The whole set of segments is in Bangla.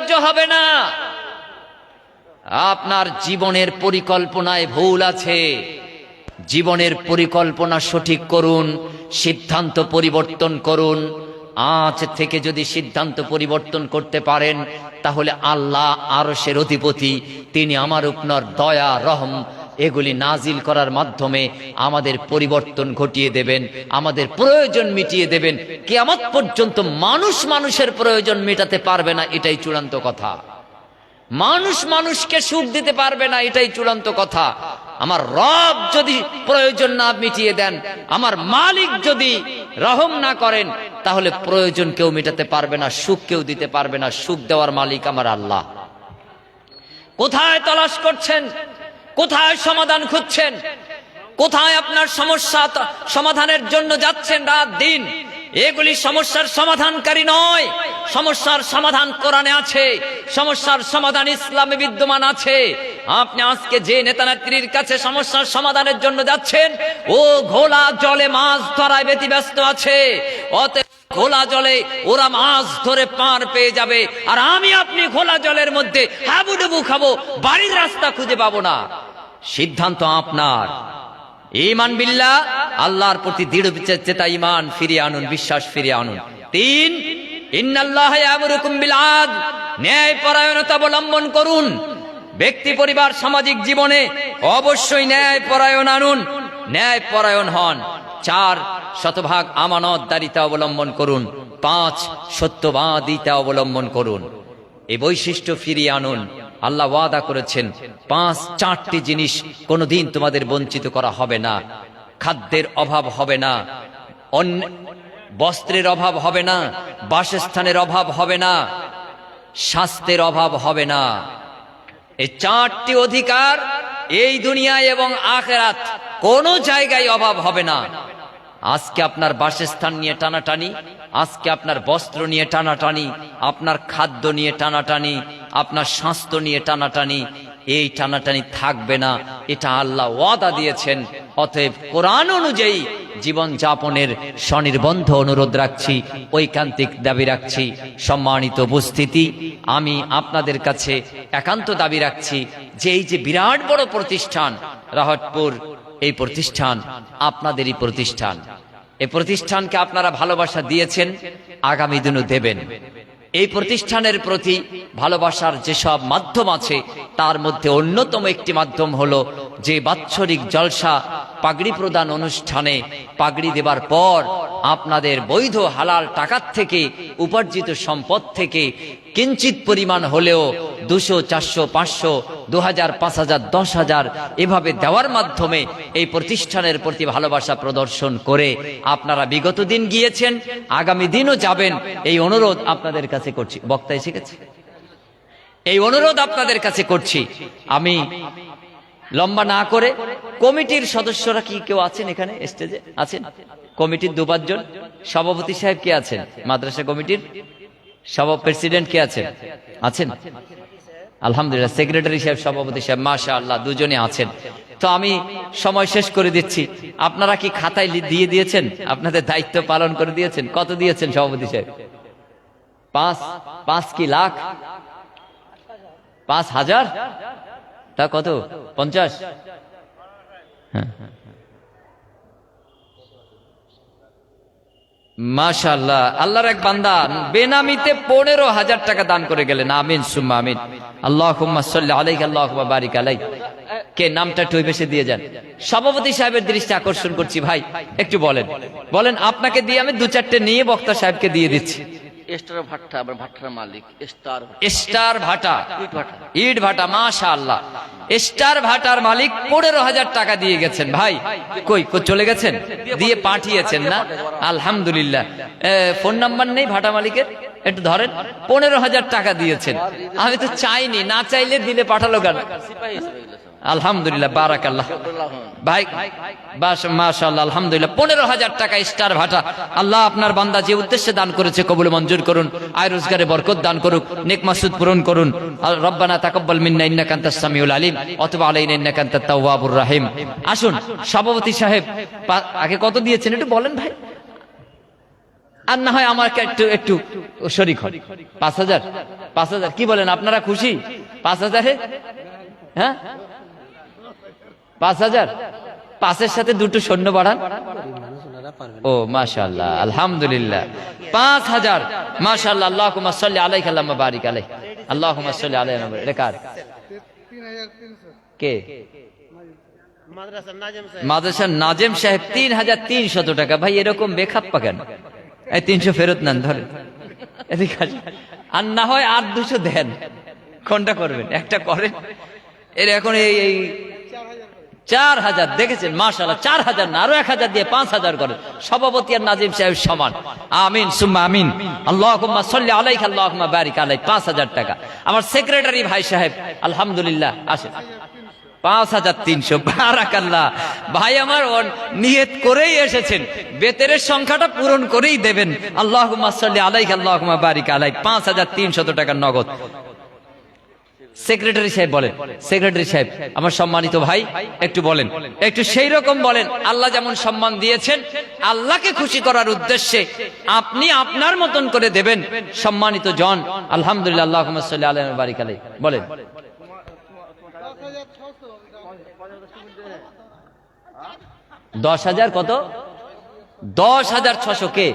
প্রযোজ্য হবে না। আপনার জীবনের পরিকল্পনায় ভুল আছে, জীবনের পরিকল্পনা সঠিক করুন, সিদ্ধান্ত পরিবর্তন করুন। আজ থেকে যদি সিদ্ধান্ত পরিবর্তন করতে পারেন তাহলে আল্লাহ আরশের অধিপতি, তিনি আমার উপর দয়া রহম এগুলি নাজিল করার মাধ্যমে আমাদের পরিবর্তন ঘটিয়ে দেবেন, আমাদের প্রয়োজন মিটিয়ে দেবেন। কিয়ামত পর্যন্ত মানুষ মানুষের প্রয়োজন মেটাতে পারবে না, এটাই চূড়ান্ত কথা। মানুষ মানুষকে সুখ দিতে পারবে না, এটাই চূড়ান্ত কথা। আমার রব যদি প্রয়োজন না মিটিয়ে দেন, আমার মালিক যদি রহম না করেন, তাহলে প্রয়োজন কেউ মেটাতে পারবে না, সুখ কেউ দিতে পারবে না। সুখ দেওয়ার মালিক আমার আল্লাহ। কোথায় তলাশ করছেন? কোথায় সমাধান খুঁজছেন? কোথায় আপনার সমস্যা সমাধানের জন্য যাচ্ছেন রাত দিন? এগুলি সমস্যার সমাধানকারী নয়। সমস্যার সমাধান কোরআনে আছে, সমস্যার সমাধান ইসলামে বিদ্যমান আছে। আপনি আজকে যে নেতা নেত্রীর কাছে সমস্যার সমাধানের জন্য যাচ্ছেন, ও ঘোলা জলে মাছ ধরায় ব্যতিব্যস্ত আছে। অতএব ঘোলা জলে ওরা মাছ ধরে পার পেয়ে যাবে, আর আমি আপনি ঘোলা জলের মধ্যে হাবুডুবু খাবো, বাড়ির রাস্তা খুঁজে পাবো না। সিদ্ধান্ত আপনার। ঈমান বিল্লাহ, আল্লাহর প্রতি দৃঢ় চেতা ঈমান ফিরিয়ে আনুন, বিশ্বাস ফিরিয়ে আনুন। ৩, ইন্নাল্লাহা ইয়ামুরুকুম বিল আদল, ন্যায় পরায়ণতা অবলম্বন করুন। ব্যক্তি পরিবার সামাজিক জীবনে অবশ্যই ন্যায় পরায়ণ আনুন, ন্যায় পরায়ণ হন। ৪, শতভাগ আমানতদারিতা অবলম্বন করুন। ৫, সত্যবাদিতা অবলম্বন করুন। এই বৈশিষ্ট্য ফিরিয়ে আনুন। আল্লাহ ওয়াদা করেছেন ৪টি জিনিস কোনোদিন তোমাদের বঞ্চিত করা হবে না। খাদ্যের অভাব হবে না, বস্ত্রের অভাব হবে না, বাসস্থানের অভাব হবে না, স্বাস্থ্যের অভাব হবে না। এই ৪টি অধিকার এই দুনিয়ায় এবং আখিরাত কোনো জায়গায় অভাব হবে না। আজকে আপনার বাসস্থান নিয়ে টানাটানি, আজকে আপনার বস্ত্র নিয়ে টানাটানি, আপনার খাদ্য নিয়ে টানাটানি, আপনার স্বাস্থ্য নিয়ে টানাটানি, এই টানাটানি থাকবে না, এটা আল্লাহ ওয়াদা দিয়েছেন। অতএব কোরআন অনুযায়ী জীবন যাপনের স্বনির্বন্ধ অনুরোধ রাখছি, ঐকান্তিক দাবি রাখছি। সম্মানিত উপস্থিতি, আমি আপনাদের কাছে একান্ত দাবি রাখছি যে এই যে বিরাট বড় প্রতিষ্ঠান রাহতপুর, এই প্রতিষ্ঠান আপনাদেরই প্রতিষ্ঠান। এই প্রতিষ্ঠানকে আপনারা ভালোবাসা দিয়েছেন, আগামী দিনও দেবেন। এই প্রতিষ্ঠানের প্রতি ভালোবাসার যেসব মাধ্যম আছে তার মধ্যে অন্যতম একটি মাধ্যম হলো যে বাৎসরিক জলসা পাগড়ি প্রদান অনুষ্ঠানে পাগড়ি দেবার পর আপনাদের বৈধ হালাল টাকার থেকে উপার্জিত সম্পদ থেকে কিঞ্চিত পরিমাণ হলেও ২০০, ৪০০, ৫০০, ২০০০, ৫০০০, ১০০০০ এভাবে দেওয়ার মাধ্যমে এই প্রতিষ্ঠানের প্রতি ভালোবাসা প্রদর্শন করে আপনারা বিগত দিন গিয়েছেন, আগামী দিনও যাবেন, এই অনুরোধ আপনাদের কাছে করছি। বক্তা এসে গেছে? এই অনুরোধ আপনাদের কাছে করছি। আমি লম্বা না করে, কমিটির সদস্যরা কি কেউ আছেন এখানে স্টেজে? আছেন কমিটির ২-৫ জন? সভাপতি সাহেব কে আছেন? মাদ্রাসা কমিটির প্রেসিডেন্ট কে আছেন? আছেন আলহামদুলিল্লাহ। সেক্রেটারি সাহেব, সভাপতি সাহেব, মাশাআল্লাহ, দুজনে আছেন। তো আমি সময় শেষ করে দিচ্ছি। আপনারা কি খাতায় দিয়ে দিয়েছেন? আপনাদের দায়িত্ব পালন করে দিয়েছেন? কত দিয়েছেন সভাপতি সাহেব? ৫ কি লাখ? ৫,০০০? তা কত? ৫০? হ্যাঁ, মাশাআল্লাহ। আল্লাহর এক বান্দা বেনামিতে ১৫,০০০ টাকা দান করে গেলেন। আমিন সুম্মা আমিন। আল্লাহুম্মা সাল্লি আলাইহি আল্লাহুম্মা বারিক আলাইহি। কে নামটা একটু বেশি দিয়ে যান। সভাপতি সাহেবের দৃষ্টি আকর্ষণ করছি। ভাই একটু বলেন, বলেন। আপনাকে দিয়ে আমি ২-৪টে নিয়ে বক্তা সাহেবকে দিয়ে দিচ্ছি। স্টার ভাটা, আবার ভাটার মালিক স্টার ভাটা, ইট ভাটা, মাশাআল্লাহ। স্টার ভাটার মালিক ১৫,০০০ টাকা দিয়ে গেছেন। ভাই কই চলে গেছেন? দিয়ে পাঠিয়েছেন না? আলহামদুলিল্লাহ। ফোন নাম্বার নেই ভাটা মালিকের? একটু ধরেন। ১৫,০০০ টাকা দিয়েছেন। আমি তো চাইনি, না চাইলে দিলে পাঠালো কেন? আলহামদুলিল্লাহ, বারাকাল্লাহ। ভাই মাশাআল্লাহ, আলহামদুলিল্লাহ। ১৫,০০০ টাকা স্টার ভাটা। আল্লাহ আপনার বান্দা যে উদ্দেশ্যে দান করেছে কবুল মঞ্জুর করুন, আয় রোজগারে বরকত দান করুক, নেক মাসুদ পূরণ করুন। রব্বানা তাকাব্বাল মিন্না ইন্নাকা আনতাস সামিউল আলিম ওয়া তুব আলাইনা ইন্নাকা আনতাত তাওয়াবুর রহিম। আসুন সভাপতি সাহেব আগে কত দিয়েছেন একটু বলেন ভাই। আর না হয় আমাকে একটু একটু শরিক হন। 5,000, 5,000 কি বলেন আপনারা? খুশি 5,000-এ? হ্যাঁ 5,000, 5-এর সাথে দুটো শূন্য বাড়ান। ও মাশাআল্লাহ, আলহামদুলিল্লাহ, 5,000 মাশাআল্লাহ। আল্লাহুম্মা সাল্লি আলাইহি আল্লাহুম্মা বারিক আলাইহি, আল্লাহুম্মা সাল্লি আলাইহি ওয়া বারিক। রেকার কে? মাদ্রাসার নাজেম সাহেব 3,300 টাকা। ভাই এরকম বেখাপ্পা কেন? এই 300 ফেরত নেন, ধরেন। এদিকে আসেন। আর না হয় আর 200 দেন। কোনটা করবেন? একটা করেন। এর এখন এই 4,000 দেখেছেন? মাশাআল্লাহ, 4,000 না, আরো 1,000 দিয়ে 5,000 করেন। সভাপতি আর নাজিম সাহেব সমান। আমিন সুম্মা আমিন। আল্লাহুম্মা সাল্লি আলাইহি আল্লাহুম্মা বারিক আলাইহি, 5,000 টাকা। আমার সেক্রেটারি ভাই সাহেব আলহামদুলিল্লাহ আসেন, 5,300। বারাকাল্লাহ। ভাই আমার নিয়ত করেই এসেছেন, বেতের সংখ্যাটা পূরণ করেই দেবেন। আল্লাহুম্মা সাল্লি আলাইহি আল্লাহুম্মা বারিক আলাইহি, 5,300 টাকা নগদ। সেক্রেটারি সাহেব বলেন, সেক্রেটারি সাহেব আমার সম্মানিত ভাই একটু বলেন, একটু সেই রকম বলেন। আল্লাহ যেমন সম্মান দিয়েছেন, আল্লাহকে খুশি করার উদ্দেশ্যে আপনি আপনার মতন করে দেবেন। সম্মানিত জন আলহামদুলিল্লাহ, আল্লাহুম্মা সাল্লি আলাইহি ওয়া বারিক আলাইহি বলেন। 10,000 কত? 10,600 কে?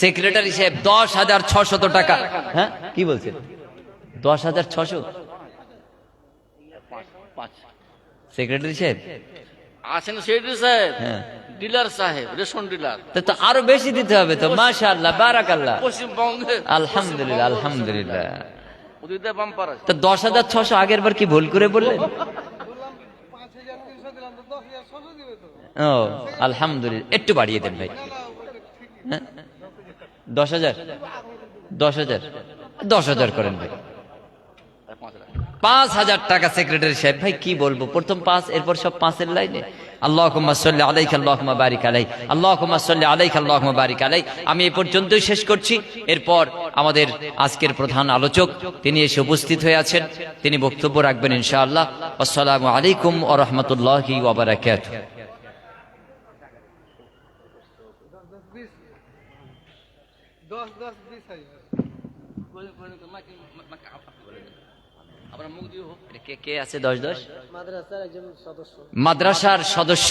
সেক্রেটারি সাহেব 10,600 টাকা। হ্যাঁ কি বলছেন? 10,600 সেক্রেটারি সাহেব আছেন সেক্রেটারি সাহেব, হ্যাঁ, ডিলার সাহেব, রেশন ডিলার তো আরো বেশি দিতে হবে তো। মাশাআল্লাহ, বারাকাল্লাহ, পশ্চিমবঙ্গে। আলহামদুলিল্লাহ, আলহামদুলিল্লাহ। উদিতে বাম্পার আছে। তো 10,600 আগের বার কি ভুল করে বললেন? ও আলহামদুলিল্লাহ, একটু বাড়িয়ে দেন ভাই। 10,000, 10,000, 10,000 করেন ভাই। 5,000 টাকা সেক্রেটারি সাহেব। ভাই কি বলবো, প্রথম 5, এরপর সব 5-এর লাইনে। আল্লাহুম্মা সাল্লি আলাইহি আল্লাহুম্মা বারিক আলাইহি, আল্লাহুম্মা সাল্লি আলাইহি আল্লাহুম্মা বারিক আলাইহি। আমি এই পর্যন্তই শেষ করছি। এরপর আমাদের আজকের প্রধান আলোচক তিনি এসে উপস্থিত হয়ে আছেন, তিনি বক্তব্য রাখবেন ইনশাআল্লাহ। আসসালামু আলাইকুম ওয়া রাহমাতুল্লাহি ওয়া বারাকাতুহু। কে কে আছে? 10-10 মাদ্রাসার সদস্য